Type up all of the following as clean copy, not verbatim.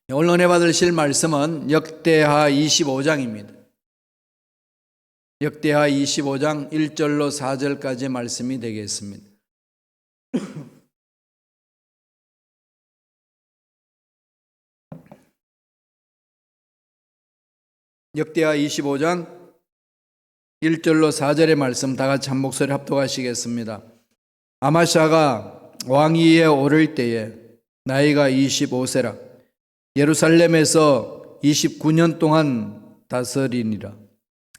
오늘 은혜 받으실 말씀은 역대하 25장입니다. 역대하 25장 1절로 4절까지 말씀이 되겠습니다. 역대하 25장 1절로 4절의 말씀 다 같이 한 목소리 합독하시겠습니다. 아마샤가 왕위에 오를 때에 나이가 25세라. 예루살렘에서 29년 동안 다스리니라.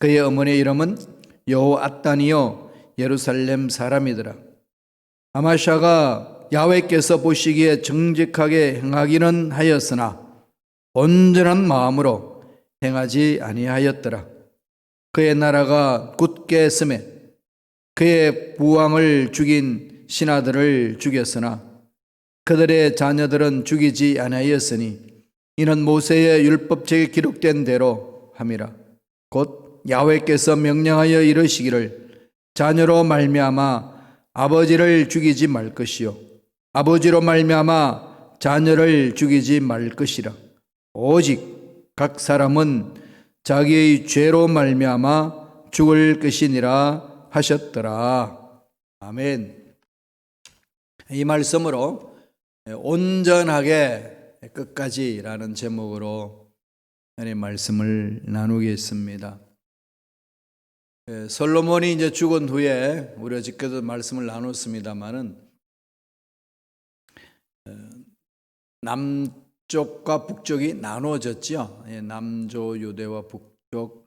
그의 어머니의 이름은 여호앗단이요 예루살렘 사람이더라. 아마샤가 야훼께서 보시기에 정직하게 행하기는 하였으나 온전한 마음으로 행하지 아니하였더라. 그의 나라가 굳게 섬에 그의 부왕을 죽인 신하들을 죽였으나 그들의 자녀들은 죽이지 아니하였으니 이는 모세의 율법책에 기록된 대로 함이라. 곧 야훼께서 명령하여 이르시기를 자녀로 말미암아 아버지를 죽이지 말 것이요 아버지로 말미암아 자녀를 죽이지 말 것이라. 오직 각 사람은 자기의 죄로 말미암아 죽을 것이니라 하셨더라. 아멘. 이 말씀으로 온전하게 끝까지라는 제목으로 하나님의 말씀을 나누겠습니다. 솔로몬이 이제 죽은 후에 우리가 지금도 말씀을 나눴습니다만은 남쪽과 북쪽이 나눠졌죠. 남조 유대와 북쪽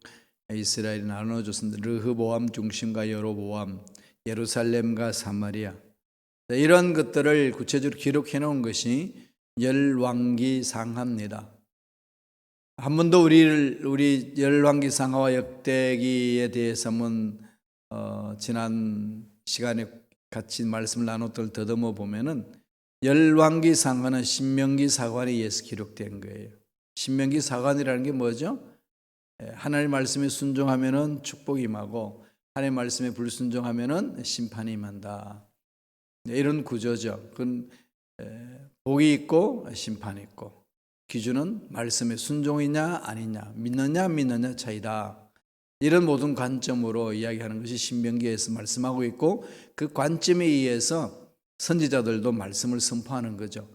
이스라엘이 나눠졌습니다. 르흐보암 중심과 여로보암, 예루살렘과 사마리아. 이런 것들을 구체적으로 기록해 놓은 것이 열왕기상하입니다. 한 번도 우리 열왕기상하와 역대기에 대해서는 지난 시간에 같이 말씀을 나눴던 더듬어 보면은 열왕기상하는 신명기사관에 의해서 기록된 거예요. 신명기사관이라는 게 뭐죠? 하나님 말씀에 순종하면은 축복이 임하고 하나님 말씀에 불순종하면은 심판이 임한다. 이런 구조죠. 그건 복이 있고 심판이 있고 기준은 말씀에 순종이냐 아니냐 믿느냐 안 믿느냐 차이다. 이런 모든 관점으로 이야기하는 것이 신명기에서 말씀하고 있고 그 관점에 의해서 선지자들도 말씀을 선포하는 거죠.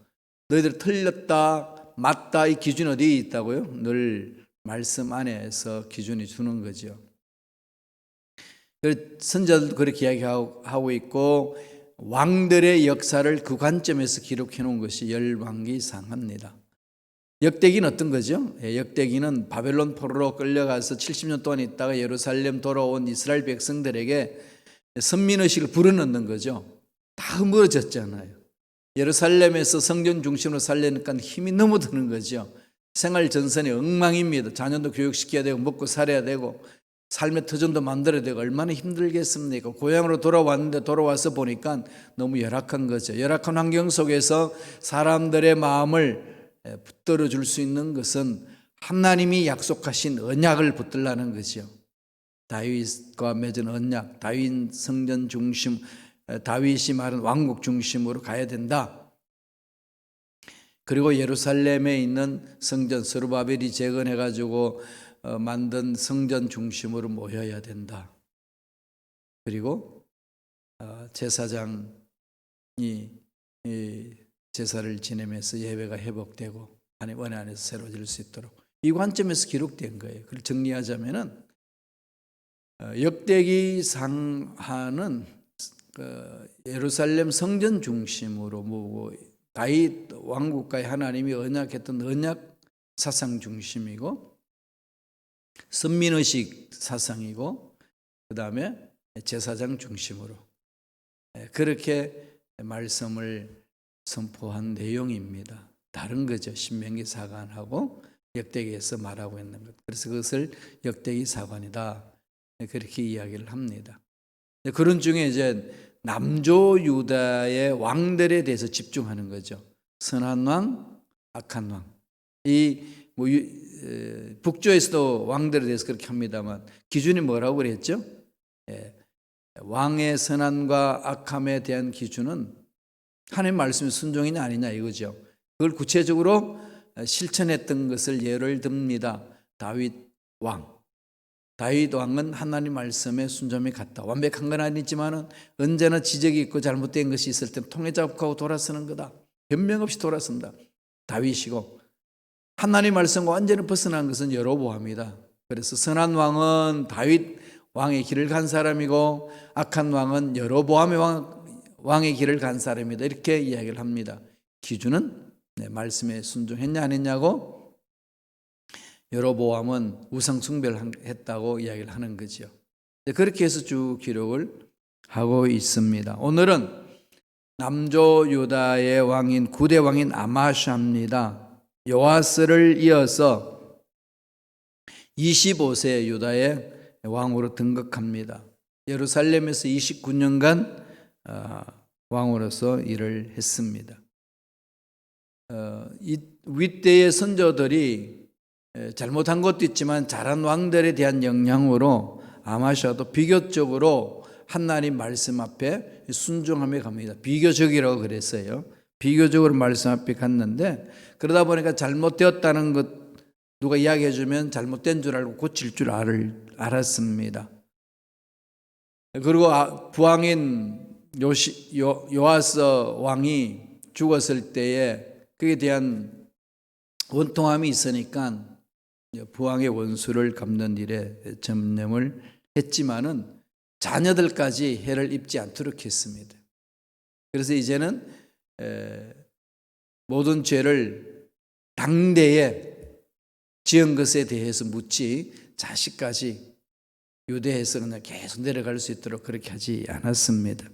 너희들 틀렸다 맞다 이 기준이 어디에 있다고요? 늘 말씀 안에서 기준이 주는 거죠. 선지자들도 그렇게 이야기하고 있고 왕들의 역사를 그 관점에서 기록해 놓은 것이 열왕기상하입니다. 역대기는 어떤 거죠? 역대기는 바벨론 포로로 끌려가서 70년 동안 있다가 예루살렘 돌아온 이스라엘 백성들에게 선민의식을 불어넣는 거죠. 다 흐물어졌잖아요. 예루살렘에서 성전 중심으로 살려니까 힘이 너무 드는 거죠. 생활 전선이 엉망입니다. 자녀도 교육시켜야 되고 먹고 살아야 되고 삶의 터전도 만들어야 되고 얼마나 힘들겠습니까? 고향으로 돌아왔는데 돌아와서 보니까 너무 열악한 거죠. 열악한 환경 속에서 사람들의 마음을 붙들어 줄 수 있는 것은 하나님이 약속하신 언약을 붙들라는 거죠. 다윗과 맺은 언약, 다윗 성전 중심, 다윗이 말한 왕국 중심으로 가야 된다. 그리고 예루살렘에 있는 성전 스룹바벨이 재건해가지고 만든 성전 중심으로 모여야 된다. 그리고 제사장이 제사를 지내면서 예배가 회복되고 하나님 은혜 안에서 새로워질 수 있도록 이 관점에서 기록된 거예요. 그걸 정리하자면은 역대기상하는 예루살렘 성전 중심으로 모으고 다윗 왕국가의 하나님이 언약했던 언약 사상 중심이고 선민의식 사상이고 그 다음에 제사장 중심으로 그렇게 말씀을 선포한 내용입니다. 다른 거죠. 신명기 사관하고 역대기에서 말하고 있는 것. 그래서 그것을 역대기 사관이다. 그렇게 이야기를 합니다. 그런 중에 이제 남조 유다의 왕들에 대해서 집중하는 거죠. 선한 왕, 악한 왕. 북조에서도 왕들에 대해서 그렇게 합니다만 기준이 뭐라고 그랬죠? 왕의 선함과 악함에 대한 기준은 하나님 말씀의 순종이냐 아니냐 이거죠. 그걸 구체적으로 실천했던 것을 예를 듭니다. 다윗 왕은 하나님 말씀에 순종이 갔다. 완벽한 건 아니지만 언제나 지적이 있고 잘못된 것이 있을 때 통해 잡고 돌아서는 거다. 변명 없이 돌아선다. 다윗이고, 하나님 말씀과 완전히 벗어난 것은 여로보암이다. 그래서 선한 왕은 다윗 왕의 길을 간 사람이고 악한 왕은 여로보암의 왕의 길을 간 사람이다. 이렇게 이야기를 합니다. 기준은 말씀에 순종했냐 안 했냐고, 여로보암은 우상 숭배를 했다고 이야기를 하는 거죠. 그렇게 해서 쭉 기록을 하고 있습니다. 오늘은 남조 유다의 왕인 9대 왕인 아마샤입니다. 요아스를 이어서 25세 유다의 왕으로 등극합니다. 예루살렘에서 29년간 왕으로서 일을 했습니다. 이 윗대의 선조들이 잘못한 것도 있지만 잘한 왕들에 대한 영향으로 아마샤도 비교적으로 하나님 말씀 앞에 순종하며 갑니다. 비교적이라고 그랬어요. 비교적으로 말씀 앞에 갔는데, 그러다 보니까 잘못되었다는 것 누가 이야기해 주면 잘못된 줄 알고 고칠 줄 알았습니다. 그리고 부왕인 요아스 왕이 죽었을 때에 그에 대한 원통함이 있으니까 부왕의 원수를 갚는 일에 전념을 했지만은 자녀들까지 해를 입지 않도록 했습니다. 그래서 이제는 모든 죄를 당대에 지은 것에 대해서 묻지 자식까지 유대에서 그냥 계속 내려갈 수 있도록 그렇게 하지 않았습니다.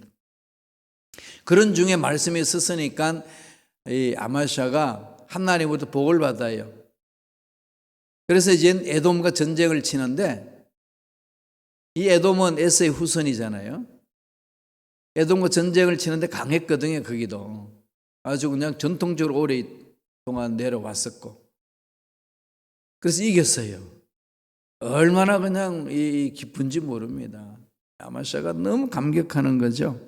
그런 중에 말씀이 있었으니까 이 아마샤가 하나님부터 복을 받아요. 그래서 이제 에돔과 전쟁을 치는데, 이 에돔은 에서의 후손이잖아요. 에돔과 전쟁을 치는데 강했거든요. 거기도 아주 그냥 전통적으로 오랫동안 내려왔었고, 그래서 이겼어요. 얼마나 그냥 기쁜지 모릅니다. 아마샤가 너무 감격하는 거죠.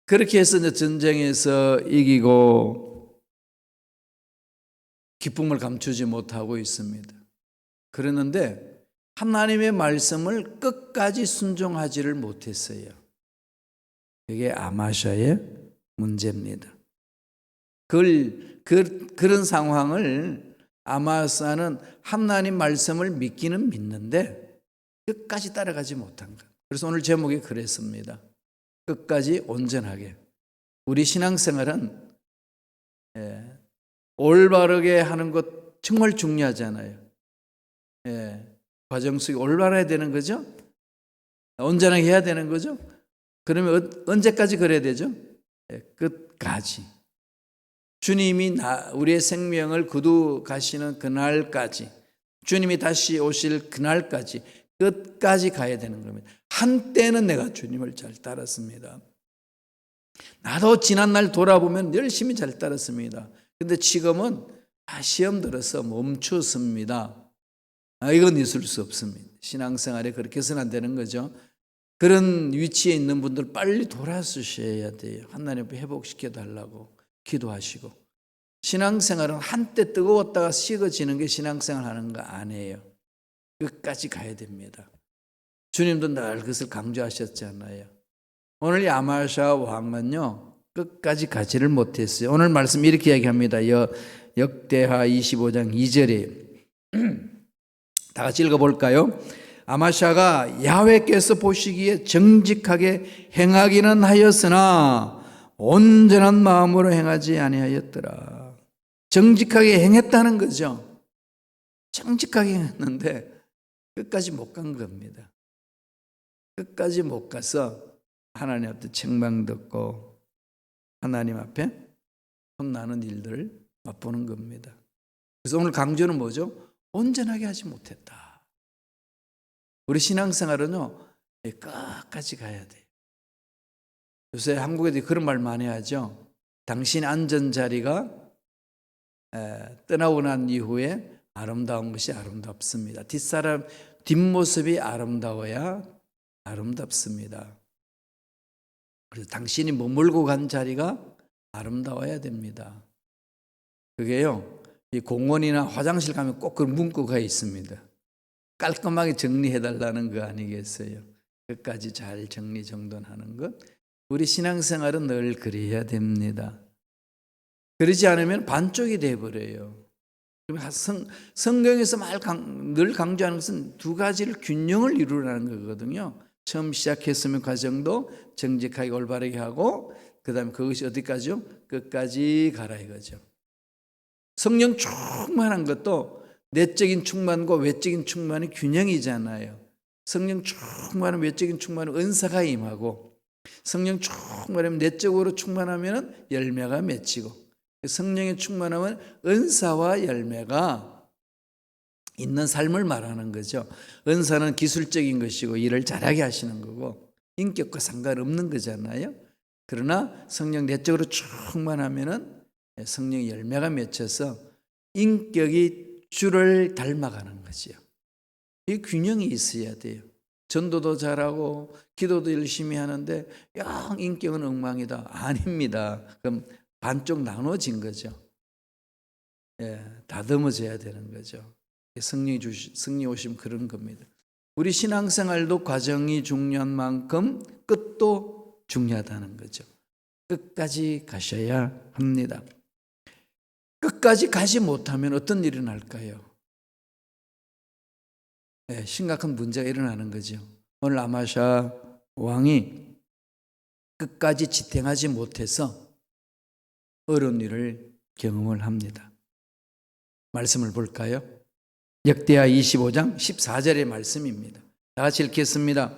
그렇게 해서 이제 전쟁에서 이기고 기쁨을 감추지 못하고 있습니다. 그러는데 하나님의 말씀을 끝까지 순종하지를 못했어요. 그게 아마샤의 문제입니다. 그런 상황을 아마사는 하나님 말씀을 믿기는 믿는데 끝까지 따라가지 못한 것. 그래서 오늘 제목이 그랬습니다. 끝까지 온전하게. 우리 신앙생활은 올바르게 하는 것 정말 중요하잖아요. 과정 속에 올바라야 되는 거죠. 온전하게 해야 되는 거죠. 그러면 언제까지 그래야 되죠? 끝까지. 주님이 우리의 생명을 거두가시는 그날까지, 주님이 다시 오실 그날까지 끝까지 가야 되는 겁니다. 한때는 내가 주님을 잘 따랐습니다. 나도 지난날 돌아보면 열심히 잘 따랐습니다. 근데 지금은 시험 들어서 멈췄습니다. 이건 있을 수 없습니다. 신앙생활에 그렇게 해서는 안 되는 거죠. 그런 위치에 있는 분들 빨리 돌아서셔야 돼요. 하나님 앞에 회복시켜 달라고 기도하시고. 신앙생활은 한때 뜨거웠다가 식어지는 게 신앙생활 하는 거 아니에요. 끝까지 가야 됩니다. 주님도 늘 그것을 강조하셨잖아요. 오늘 이 아마샤 왕은요, 끝까지 가지를 못했어요. 오늘 말씀 이렇게 이야기합니다. 역대하 25장 2절에 다 같이 읽어볼까요? 아마샤가 야훼께서 보시기에 정직하게 행하기는 하였으나 온전한 마음으로 행하지 아니하였더라. 정직하게 행했다는 거죠. 정직하게 했는데 끝까지 못 간 겁니다. 끝까지 못 가서 하나님 앞에 책망 듣고 하나님 앞에 혼나는 일들을 맛보는 겁니다. 그래서 오늘 강조는 뭐죠? 온전하게 하지 못했다. 우리 신앙생활은요, 끝까지 가야 돼요. 요새 한국에도 그런 말 많이 하죠. 당신 앉은 자리가 떠나고 난 이후에 아름다운 것이 아름답습니다. 뒷모습이 아름다워야 아름답습니다. 그래서 당신이 머물고 간 자리가 아름다워야 됩니다. 그게요, 이 공원이나 화장실 가면 꼭 그 문구가 있습니다. 깔끔하게 정리해달라는 거 아니겠어요? 끝까지 잘 정리정돈하는 것. 우리 신앙생활은 늘 그래야 됩니다. 그러지 않으면 반쪽이 돼버려요. 성경에서 늘 강조하는 것은 두 가지를 균형을 이루라는 거거든요. 처음 시작했으면 과정도 정직하게 올바르게 하고, 그 다음에 그것이 어디까지요? 끝까지 가라 이거죠. 성령 충만한 것도 내적인 충만과 외적인 충만이 균형이잖아요. 성령 충만한 외적인 충만은 은사가 임하고, 성령 충만하면 내적으로 충만하면 열매가 맺히고, 성령의 충만하면 은사와 열매가 있는 삶을 말하는 거죠. 은사는 기술적인 것이고 일을 잘하게 하시는 거고 인격과 상관없는 거잖아요. 그러나 성령 내적으로 충만하면 성령의 열매가 맺혀서 인격이 주를 닮아가는 거죠. 이 균형이 있어야 돼요. 전도도 잘하고 기도도 열심히 하는데 영 인격은 엉망이다. 아닙니다. 그럼 반쪽 나눠진 거죠. 다듬어져야 되는 거죠. 성령이 오시면 그런 겁니다. 우리 신앙생활도 과정이 중요한 만큼 끝도 중요하다는 거죠. 끝까지 가셔야 합니다. 끝까지 가지 못하면 어떤 일이 날까요? 심각한 문제가 일어나는 거죠. 오늘 아마샤 왕이 끝까지 지탱하지 못해서 어려운 일을 경험을 합니다. 말씀을 볼까요? 역대하 25장 14절의 말씀입니다. 다 같이 읽겠습니다.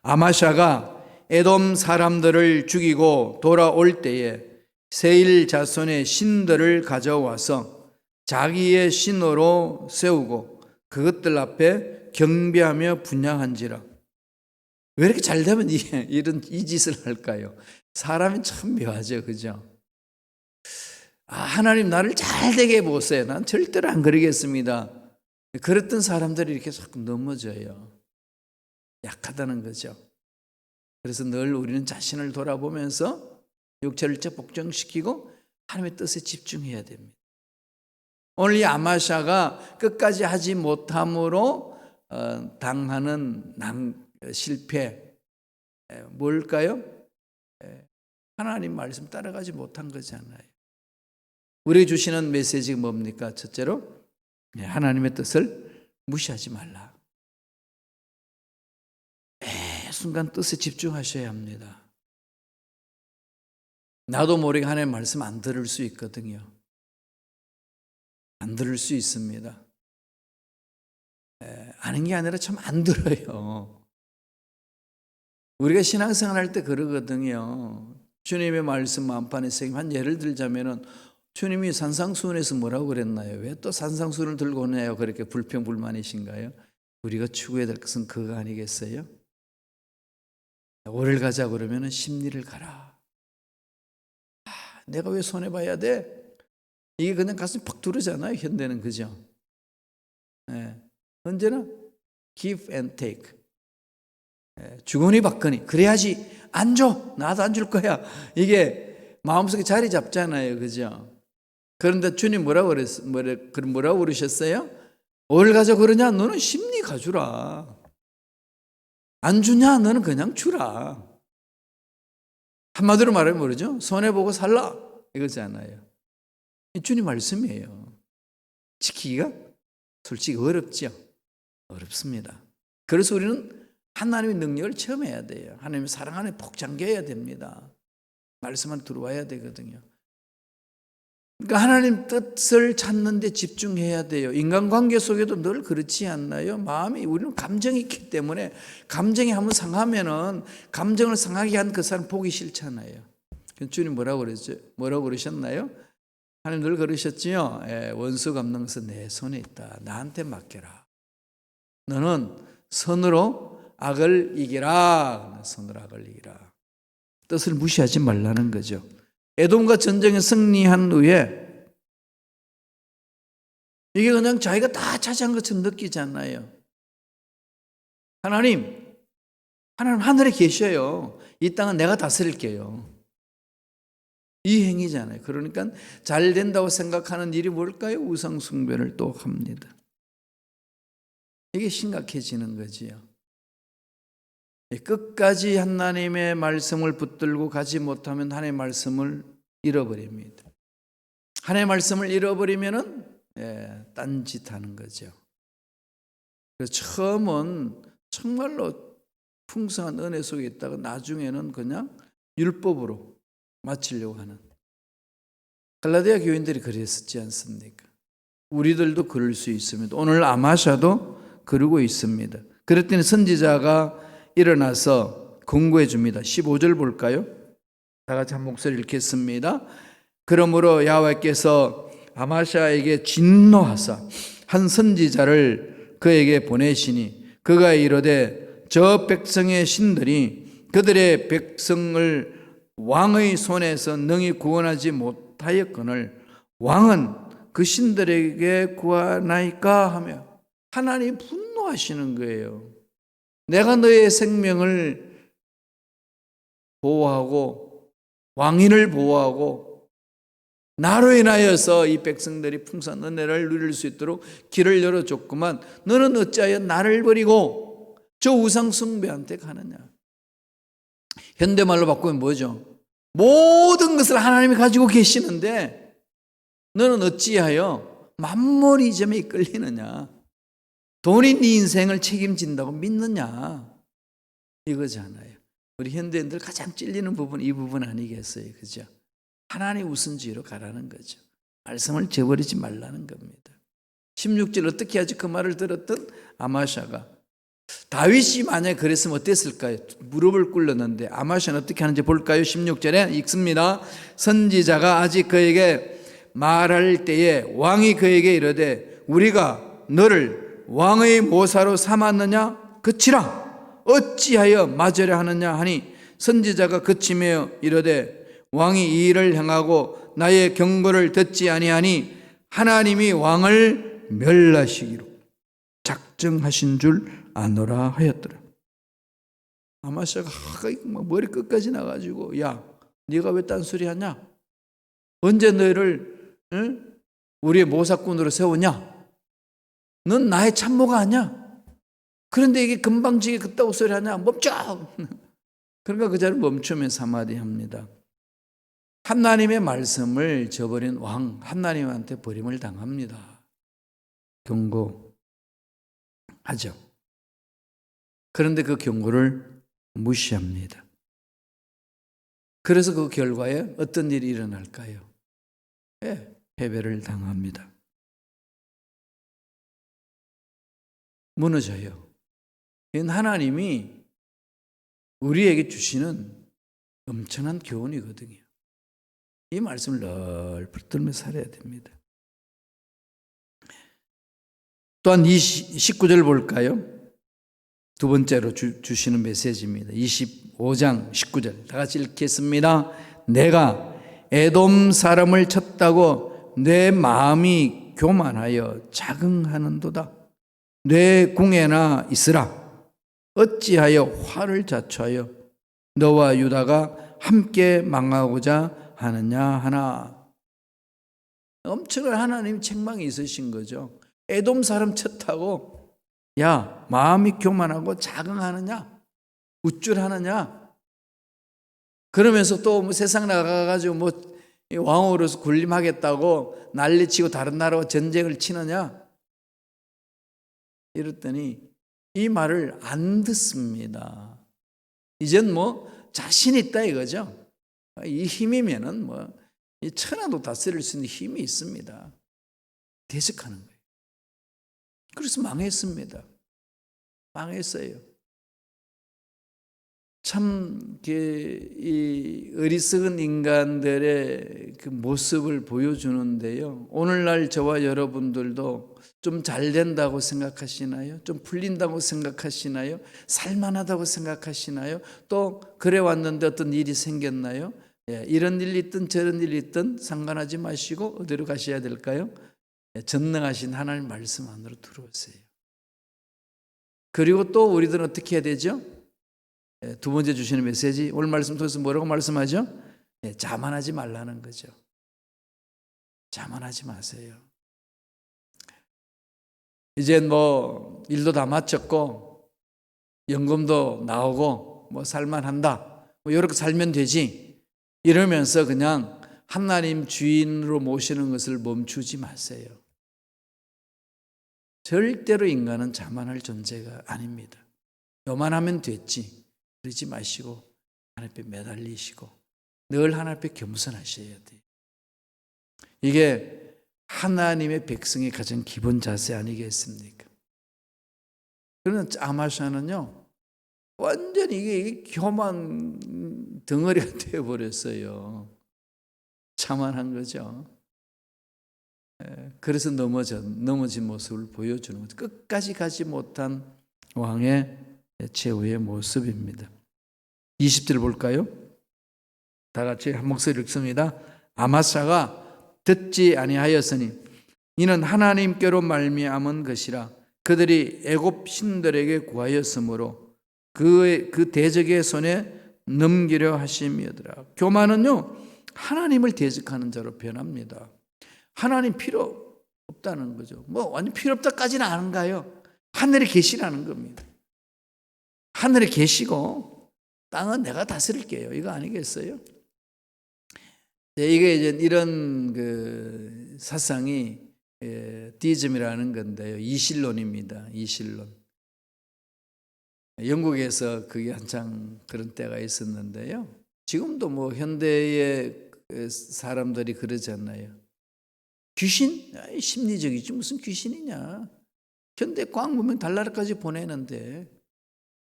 아마샤가 에돔 사람들을 죽이고 돌아올 때에 세일 자손의 신들을 가져와서 자기의 신으로 세우고 그것들 앞에 경배하며 분향한지라. 왜 이렇게 잘 되면 이 짓을 할까요? 사람이 참 묘하죠, 그죠? 하나님 나를 잘 되게 해보세요. 난 절대로 안 그러겠습니다. 그랬던 사람들이 이렇게 자꾸 넘어져요. 약하다는 거죠. 그래서 늘 우리는 자신을 돌아보면서 육체를 복종시키고 하나님의 뜻에 집중해야 됩니다. 오늘 이 아마샤가 끝까지 하지 못함으로 당하는 실패 뭘까요? 하나님 말씀 따라가지 못한 거잖아요. 우리에게 주시는 메시지가 뭡니까? 첫째로 하나님의 뜻을 무시하지 말라. 순간 뜻에 집중하셔야 합니다. 나도 모르게 하나님의 말씀 안 들을 수 있거든요. 안 들을 수 있습니다. 아는 게 아니라 참 안 들어요. 우리가 신앙생활 할 때 그러거든요. 주님의 말씀 만판에 새김. 한 예를 들자면은 주님이 산상수훈에서 뭐라고 그랬나요? 왜 또 산상수훈을 들고 오나요? 그렇게 불평불만이신가요? 우리가 추구해야 될 것은 그거 아니겠어요? 오를 가자 그러면은 심리를 가라. 내가 왜 손해봐야 돼? 이게 그냥 가슴이 팍 두르잖아요. 현대는 그죠? 언제나 give and take. 주거니 받거니. 그래야지 안 줘. 나도 안 줄 거야. 이게 마음속에 자리 잡잖아요. 그죠? 그런데 주님 뭐라고 그러셨어요? 뭘 가져 그러냐? 너는 심리 가주라. 안 주냐? 너는 그냥 주라. 한마디로 말하면 뭐죠? 손해보고 살라. 이거잖아요. 주님 말씀이에요. 지키기가 솔직히 어렵죠. 어렵습니다. 그래서 우리는 하나님의 능력을 체험해야 돼요. 하나님의 사랑 안에 푹 잠겨야 됩니다. 말씀 안에 들어와야 되거든요. 그러니까 하나님 뜻을 찾는 데 집중해야 돼요. 인간관계 속에도 늘 그렇지 않나요? 우리는 감정이 있기 때문에 감정이 한번 상하면은 감정을 상하게 한 그 사람 보기 싫잖아요. 주님 뭐라고 그러셨나요? 하나님 늘 그러셨지요. 원수 갚는 것은 내 손에 있다. 나한테 맡겨라. 너는 선으로 악을 이기라. 선으로 악을 이기라. 뜻을 무시하지 말라는 거죠. 에돔과 전쟁에 승리한 후에 이게 그냥 자기가 다 차지한 것처럼 느끼잖아요. 하나님 하늘에 계셔요. 이 땅은 내가 다스릴게요. 이 행위잖아요. 그러니까 잘 된다고 생각하는 일이 뭘까요? 우상 숭배를 또 합니다. 이게 심각해지는 거지요. 끝까지 하나님의 말씀을 붙들고 가지 못하면 하나님의 말씀을 잃어버립니다. 하나님의 말씀을 잃어버리면은 딴짓하는 거죠. 그래서 처음은 정말로 풍성한 은혜 속에 있다가 나중에는 그냥 율법으로 마치려고 하는, 갈라디아 교인들이 그랬었지 않습니까? 우리들도 그럴 수 있습니다. 오늘 아마샤도 그러고 있습니다. 그랬더니 선지자가 일어나서 권고해 줍니다. 15절 볼까요? 다 같이 한 목소리 읽겠습니다. 그러므로 야훼께서 아마샤에게 진노하사 한 선지자를 그에게 보내시니 그가 이르되 저 백성의 신들이 그들의 백성을 왕의 손에서 능히 구원하지 못하였거늘 왕은 그 신들에게 구하나이까 하며, 하나님이 분노하시는 거예요. 내가 너의 생명을 보호하고 왕인을 보호하고 나로 인하여서 이 백성들이 풍성한 은혜를 누릴 수 있도록 길을 열어줬구만. 너는 어찌하여 나를 버리고 저 우상 숭배한테 가느냐. 현대말로 바꾸면 뭐죠? 모든 것을 하나님이 가지고 계시는데 너는 어찌하여 만몬이점에 이끌리느냐. 돈이 네 인생을 책임진다고 믿느냐, 이거잖아요. 우리 현대인들 가장 찔리는 부분 이 부분 아니겠어요? 그죠? 하나님 우선주의로 가라는 거죠. 말씀을 저버리지 말라는 겁니다. 16절 어떻게 하지? 그 말을 들었던 아마샤가, 다윗이 만약에 그랬으면 어땠을까요? 무릎을 꿇렸는데 아마샤는 어떻게 하는지 볼까요? 16절에 읽습니다. 선지자가 아직 그에게 말할 때에 왕이 그에게 이르되 우리가 너를 왕의 모사로 삼았느냐? 그치라. 어찌하여 맞으려 하느냐 하니 선지자가 그치며 이르되 왕이 이 일을 행하고 나의 경고를 듣지 아니하니 하나님이 왕을 멸하시기로 작정하신 줄 아노라 하였더라. 아마샤가 머리 끝까지 나가지고, 야, 네가 왜 딴소리 하냐? 언제 너희를 우리의 모사꾼으로 세우냐? 넌 나의 참모가 아니야. 그런데 이게 금방지게 그따구 소리 하냐? 멈춰! 그러니까 그 자리를 멈추면서 한마디 합니다. 하나님의 말씀을 저버린 왕, 하나님한테 버림을 당합니다. 경고하죠. 그런데 그 경고를 무시합니다. 그래서 그 결과에 어떤 일이 일어날까요? 패배를 당합니다. 무너져요. 이건 하나님이 우리에게 주시는 엄청난 교훈이거든요. 이 말씀을 늘 붙들며 살아야 됩니다. 또한 19절 볼까요? 두 번째로 주시는 메시지입니다. 25장 19절 다 같이 읽겠습니다. 내가 에돔 사람을 쳤다고 내 마음이 교만하여 자긍하는도다. 내 궁에나 있으라. 어찌하여 화를 자초하여 너와 유다가 함께 망하고자 하느냐 하나. 엄청난 하나님 책망이 있으신 거죠. 에돔 사람 쳤다고 야, 마음이 교만하고 자긍하느냐? 우쭐하느냐? 그러면서 또 뭐 세상 나가가지고 뭐 왕으로서 군림하겠다고 난리치고 다른 나라와 전쟁을 치느냐? 이랬더니 이 말을 안 듣습니다. 이젠 뭐 자신 있다 이거죠. 이 힘이면은 뭐 이 천하도 다스릴 수 있는 힘이 있습니다. 대적하는 거예요. 그래서 망했습니다. 망했어요. 참 이 어리석은 인간들의 그 모습을 보여주는데요. 오늘날 저와 여러분들도 좀 잘 된다고 생각하시나요? 좀 풀린다고 생각하시나요? 살만하다고 생각하시나요? 또 그래 왔는데 어떤 일이 생겼나요? 이런 일이 있든 저런 일이 있든 상관하지 마시고 어디로 가셔야 될까요? 전능하신 하나님 말씀 안으로 들어오세요. 그리고 또 우리들은 어떻게 해야 되죠? 두 번째 주시는 메시지, 오늘 말씀 통해서 뭐라고 말씀하죠? 자만하지 말라는 거죠. 자만하지 마세요. 이제 뭐 일도 다 마쳤고 연금도 나오고 뭐 살만한다. 뭐 이렇게 살면 되지. 이러면서 그냥 하나님 주인으로 모시는 것을 멈추지 마세요. 절대로 인간은 자만할 존재가 아닙니다. 요만하면 됐지. 그러지 마시고 하나님 앞에 매달리시고 늘 하나님 앞에 겸손하셔야 돼요. 이게 하나님의 백성의 가장 기본 자세 아니겠습니까? 그러나 아마샤는요, 완전히 이게 교만 덩어리가 되어버렸어요. 자만한 거죠. 그래서 넘어진 모습을 보여주는 거죠. 끝까지 가지 못한 왕의 최후의 모습입니다. 20절 볼까요? 다 같이 한 목소리 읽습니다. 아마샤가 듣지 아니하였으니 이는 하나님께로 말미암은 것이라 그들이 애굽 신들에게 구하였으므로 그 대적의 손에 넘기려 하심이더라. 교만은요, 하나님을 대적하는 자로 변합니다. 하나님 필요 없다는 거죠. 뭐 완전 필요 없다까지는 아닌가요? 하늘에 계시라는 겁니다. 하늘에 계시고 땅은 내가 다스릴게요. 이거 아니겠어요? 이게 이제 이런 그 사상이 디즘이라는 건데요. 이실론입니다. 이실론. 영국에서 그게 한창 그런 때가 있었는데요. 지금도 뭐 현대의 사람들이 그러잖아요. 귀신? 심리적이지 무슨 귀신이냐. 현대 과학 문명 달나라까지 보내는데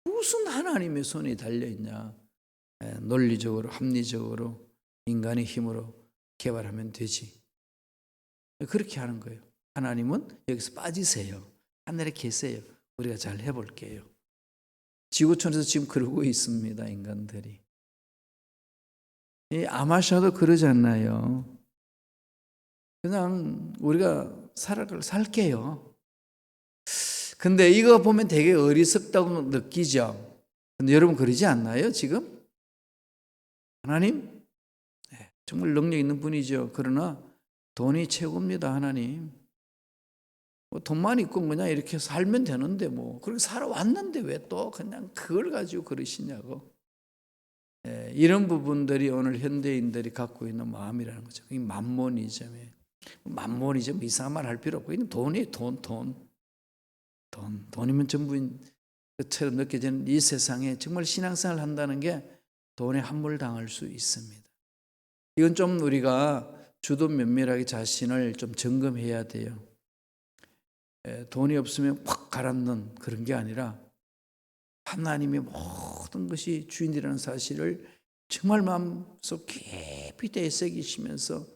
무슨 하나님의 손이 달려있냐. 논리적으로 합리적으로 인간의 힘으로 개발하면 되지. 그렇게 하는 거예요. 하나님은 여기서 빠지세요. 하늘에 계세요. 우리가 잘 해볼게요. 지구촌에서 지금 그러고 있습니다. 인간들이. 이 아마샤도 그러지 않나요? 그냥 우리가 살게요. 근데 이거 보면 되게 어리석다고 느끼죠. 근데 여러분 그러지 않나요? 지금? 하나님? 정말 능력 있는 분이죠. 그러나 돈이 최고입니다. 하나님. 뭐 돈만 있고 그냥 이렇게 살면 되는데 뭐 그렇게 살아왔는데 왜 또 그냥 그걸 가지고 그러시냐고. 이런 부분들이 오늘 현대인들이 갖고 있는 마음이라는 거죠. 이 만몬이즘이에요. 만몬이즘 이상한 말 할 필요 없고 이건 돈이에요. 돈이면 전부인 것처럼 느껴지는 이 세상에 정말 신앙생활을 한다는 게 돈에 함몰당할 수 있습니다. 이건 좀 우리가 주도 면밀하게 자신을 좀 점검해야 돼요. 돈이 없으면 확 가라앉는 그런 게 아니라 하나님의 모든 것이 주인이라는 사실을 정말 마음속 깊이 되새기시면서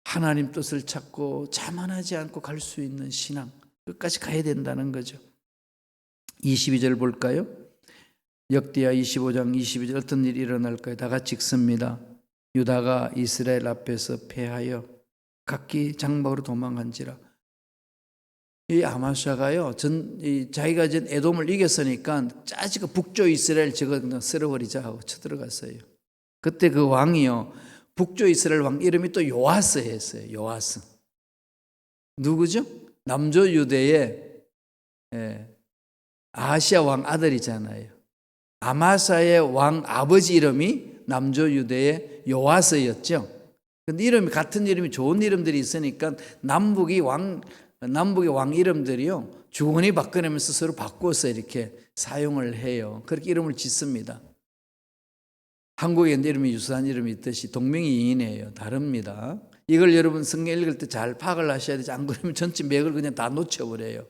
하나님 뜻을 찾고 자만하지 않고 갈 수 있는 신앙 끝까지 가야 된다는 거죠. 22절 볼까요? 역대하 25장 22절 어떤 일이 일어날까요? 다 같이 읽습니다. 유다가 이스라엘 앞에서 패하여 각기 장막으로 도망한지라. 이 아마샤가요, 자기가 이제 에돔을 이겼으니까 짜지가 북쪽 이스라엘 저거 그냥 쓸어버리자 하고 쳐들어갔어요. 그때 그 왕이요, 북쪽 이스라엘 왕 이름이 또 요아스였어요. 요아스. 누구죠? 남조 유대의 아하시아 왕 아들이잖아요. 아마샤의 왕 아버지 이름이 남조 유대의 요아스였죠. 근데 이름이 같은 이름이 좋은 이름들이 있으니까 남북의 왕 이름들이요 주거니 바꿔내면서 서로 바꿔서 이렇게 사용을 해요. 그렇게 이름을 짓습니다. 한국에 이름이 유사한 이름이 있듯이 동명이인이에요. 다릅니다. 이걸 여러분 성경 읽을 때 잘 파악을 하셔야 되지. 안 그러면 전체 맥을 그냥 다 놓쳐버려요.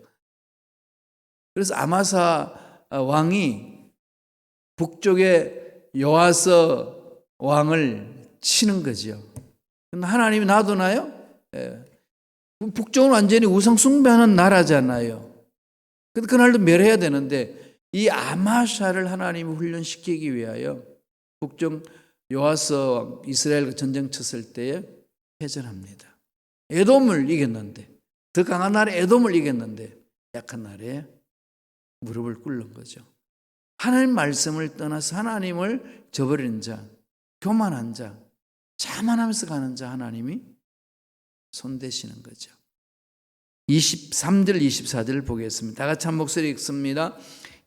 그래서 아마사 왕이 북쪽의 요아스 왕을 치는 거죠. 하나님이 놔두나요? 북쪽은 완전히 우상 숭배하는 나라잖아요. 근데 그날도 멸해야 되는데 이 아마샤를 하나님이 훈련시키기 위하여 북쪽 요아스 이스라엘과 전쟁 쳤을 때에 패전합니다. 에돔을 이겼는데, 더 강한 나라 에돔을 이겼는데 약한 나라에 무릎을 꿇는 거죠. 하나님 말씀을 떠나서 하나님을 저버리는 자, 교만한 자, 자만하면서 가는 자 하나님이 손대시는 거죠. 23절 24절 보겠습니다. 다 같이 한 목소리 읽습니다.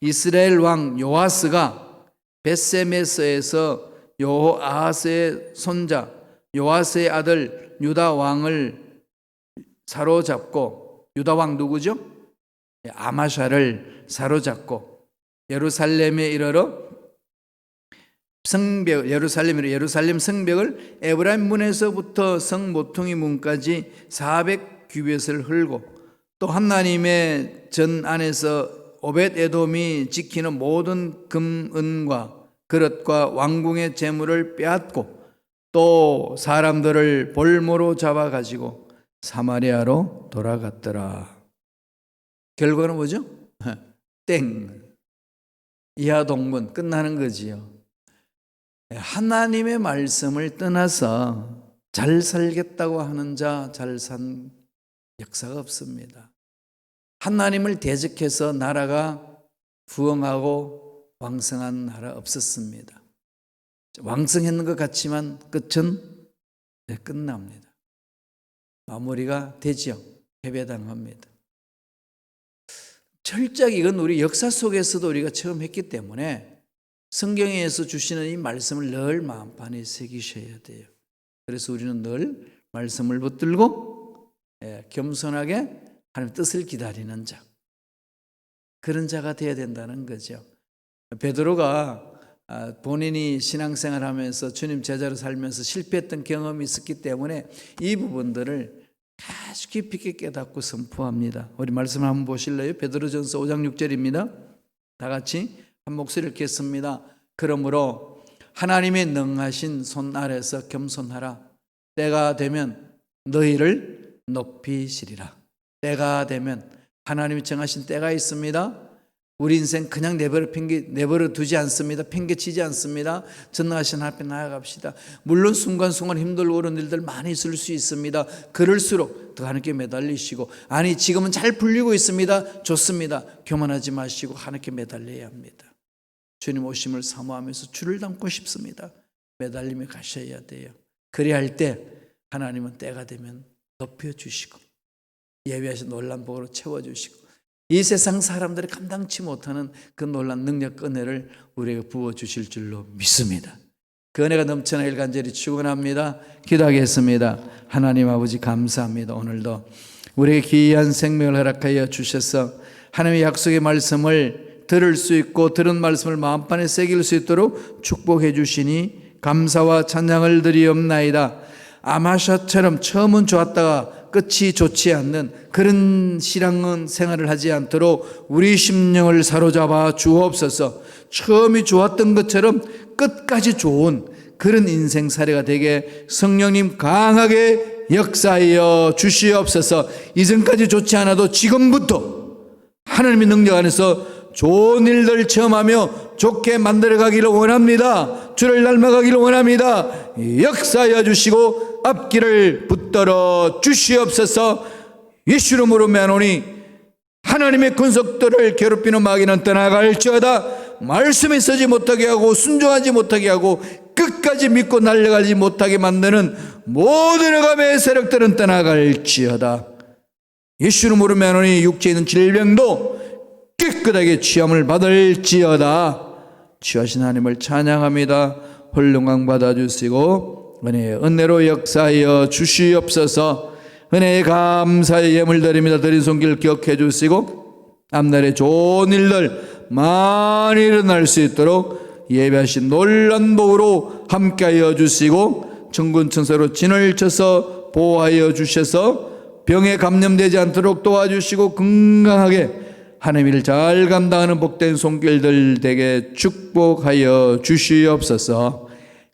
이스라엘 왕 요아스가 벳세메스에서 여호아하스의 손자 요아스의 아들 유다 왕을 사로잡고, 유다 왕 누구죠? 아마샤를 사로잡고 예루살렘에 이르러 예루살렘 성벽을 에브라임 문에서부터 성 모퉁이 문까지 400규빗을 헐고, 또 하나님의 전 안에서 오벳 에돔이 지키는 모든 금, 은과 그릇과 왕궁의 재물을 빼앗고, 또 사람들을 볼모로 잡아가지고 사마리아로 돌아갔더라. 결과는 뭐죠? 땡. 이하동문 끝나는 거지요. 하나님의 말씀을 떠나서 잘 살겠다고 하는 자, 잘 산 역사가 없습니다. 하나님을 대적해서 나라가 부흥하고 왕성한 나라 없었습니다. 왕성했는 것 같지만 끝은 끝납니다. 마무리가 되죠. 패배당합니다. 철저하게 이건 우리 역사 속에서도 우리가 처음 했기 때문에 성경에서 주시는 이 말씀을 늘 마음판에 새기셔야 돼요. 그래서 우리는 늘 말씀을 붙들고 겸손하게 하나님의 뜻을 기다리는 자, 그런 자가 되어야 된다는 거죠. 베드로가 본인이 신앙생활 하면서 주님 제자로 살면서 실패했던 경험이 있었기 때문에 이 부분들을 아주 깊이 있게 깨닫고 선포합니다. 우리 말씀 한번 보실래요? 베드로전서 5장 6절입니다. 다 같이 한 목소리 읽겠습니다. 그러므로 하나님의 능하신 손 아래서 겸손하라. 때가 되면 너희를 높이시리라. 때가 되면 하나님이 정하신 때가 있습니다. 우리 인생 그냥 내버려 두지 않습니다. 팽개치지 않습니다. 전능하신 하나님 앞에 나아갑시다. 물론 순간순간 힘들고 어려운 일들 많이 있을 수 있습니다. 그럴수록 더 하나님께 매달리시고, 아니 지금은 잘 풀리고 있습니다. 좋습니다. 교만하지 마시고 하나님께 매달려야 합니다. 주님 오심을 사모하면서 주를 닮고 싶습니다. 매달리며 가셔야 돼요. 그래야 할 때 하나님은 때가 되면 높여주시고 예비하신 놀란 복으로 채워주시고, 이 세상 사람들이 감당치 못하는 그 놀란 능력, 은혜를 우리에게 부어주실 줄로 믿습니다. 그 은혜가 넘쳐나길 간절히 축원합니다. 기도하겠습니다. 하나님 아버지 감사합니다. 오늘도 우리에게 귀한 생명을 허락하여 주셔서 하나님의 약속의 말씀을 들을 수 있고 들은 말씀을 마음판에 새길 수 있도록 축복해 주시니 감사와 찬양을 드리옵나이다. 아마샤처럼 처음은 좋았다가 끝이 좋지 않는 그런 신앙 생활을 하지 않도록 우리 심령을 사로잡아 주옵소서. 처음이 좋았던 것처럼 끝까지 좋은 그런 인생 사례가 되게 성령님 강하게 역사하여 주시옵소서. 이전까지 좋지 않아도 지금부터 하나님의 능력 안에서 좋은 일들 체험하며 좋게 만들어가기를 원합니다. 주를 닮아가기를 원합니다. 역사하여 주시고 앞길을 붙들어 주시옵소서. 예수 이름으로 명하노니 하나님의 군속들을 괴롭히는 마귀는 떠나갈지어다. 말씀에 서지 못하게 하고 순종하지 못하게 하고 끝까지 믿고 날아가지 못하게 만드는 모든 억압의 세력들은 떠나갈지어다. 예수 이름으로 명하노니 육체에 있는 질병도 깨끗하게 취함을 받을지어다. 취하신 하나님을 찬양합니다. 홀령광 받아주시고 은혜의 은혜로 역사하여 주시옵소서. 은혜의 감사의 예물 드립니다. 드린 손길 기억해 주시고 앞날에 좋은 일들 많이 일어날 수 있도록 예배하신 놀란 복으로 함께하여 주시고 천군천사로 진을 쳐서 보호하여 주셔서 병에 감염되지 않도록 도와주시고 건강하게 하나님의 일을 잘 감당하는 복된 손길들 되게 축복하여 주시옵소서.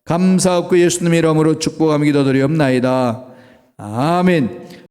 감사하고 예수님의 이름으로 축복하며 기도드리옵나이다. 아멘.